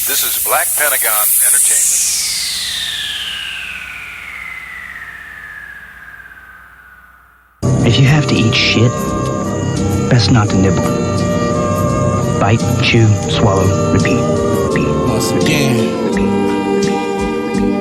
This is Black Pentagon Entertainment. If you have to eat shit, best not to nibble. Bite, chew, swallow, repeat. Once again.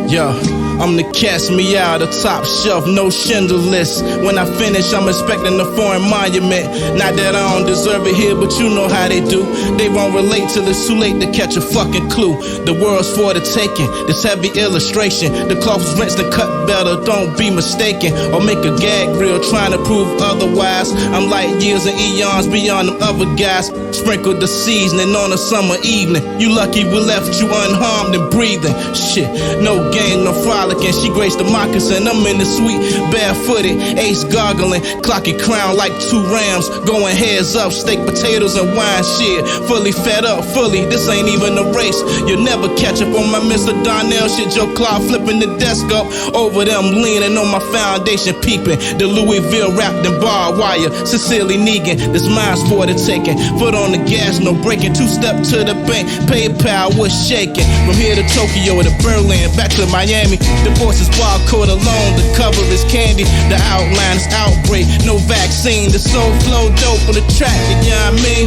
Yo, I'm the cast me out, the top shelf, no Schindler list. When I finish, I'm expecting a foreign monument. Not that I don't deserve it here, but you know how they do. They won't relate till it's too late to catch a fucking clue. The world's for the taking, this heavy illustration. The cloth was rinsed and cut better, don't be mistaken. Or make a gag reel trying to prove otherwise. I'm like years and eons beyond them other guys. Sprinkled the seasoning on a summer evening. You lucky we left you unharmed and breathing. Shit, no game, no frolicking. She graced the moccasin. I'm in the suite, barefooted, ace goggling, clocking crown like 2 rams. Going heads up, steak, potatoes, and wine. Shit, fully fed up, fully. This ain't even a race. You'll never catch up on my Mr. Donnell shit. Joe Clark flipping the desk up over them, leaning on my foundation, peeping. The Louisville wrapped in barbed wire. Sincerely Negan, this mine's for the taking. Foot on the gas, no breaking. 2-step to the bank, PayPal was shaking. From here to Tokyo to Berlin, back to Miami. The voice is barcode alone, the cover is candy. The outline is outbreak, no vaccine. The soul flow dope for the track, you know what I mean?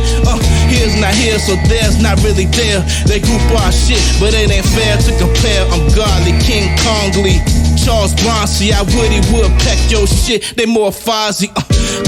Here's not here, so there's not really there. They group our shit, but it ain't fair to compare. I'm godly, King Kongly, Charles Bronson, I Woody Woodpeck your shit, they more Fozzie.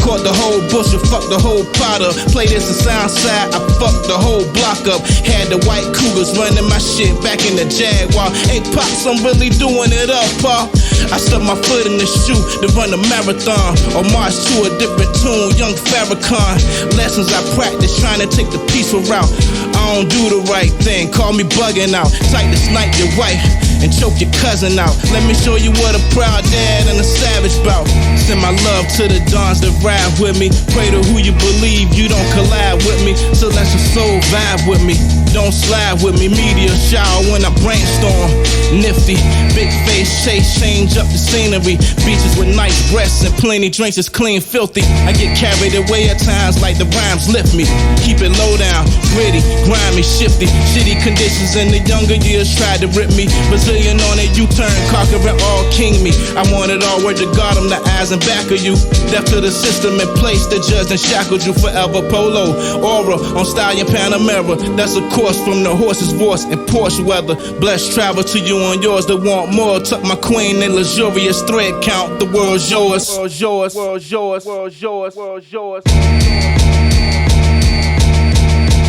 Caught the whole bush and fucked the whole pot up. Play this in Soundside, I fucked the whole block up. Had the white cougars running my shit back in the Jaguar. Hey Pops, I'm really doing it up, pa. I stuck my foot in the shoe to run a marathon or march to a different tune, young Farrakhan. Lessons I practice trying to take the peaceful route. I don't do the right thing, call me bugging out. Tight to snipe your wife and choke your cousin out. Let me show you what a proud dad and a savage bout. Send my love to the dons that ride with me. Pray to who you believe, you don't collide with me. So let your soul vibe with me, don't slide with me. Meteor shower when I brainstorm. Nifty, big face chase, change up the scenery. Beaches with nice breasts and plenty drinks is clean, filthy. I get carried away at times like the rhymes lift me. Keep it low down, gritty, grimy, shifty. Shitty conditions in the younger years tried to rip me. Brazilian on a U-turn, conquering all king me. I want it all, word to God, I'm the eyes and back of you. Death to the system in place, the judge and shackled you forever. Polo, aura, on Stallion Panamera. That's a course from the horse's voice and Porsche weather. Blessed travel to you on yours that want more. Tuck my queen in luxurious thread count. The world's yours. World's yours. World's yours. World's yours. World's yours.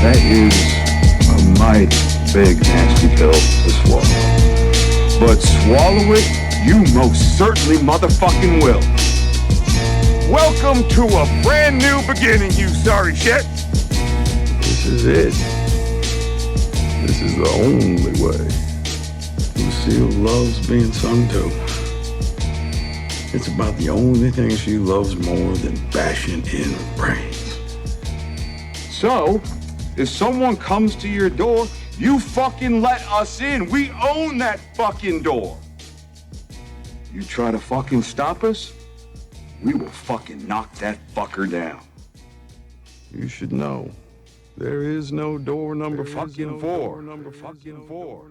That is a mighty big nasty pill to swallow. But swallow it, you most certainly motherfucking will. Welcome to a brand new beginning, you sorry shit. This is it. This is the only way Lucille loves being sung to. It's about the only thing she loves more than bashing in brains. So, if someone comes to your door, you fucking let us in. We own that fucking door. You try to fucking stop us, we will fucking knock that fucker down. You should know, there is no door number fucking 4. Number fucking four.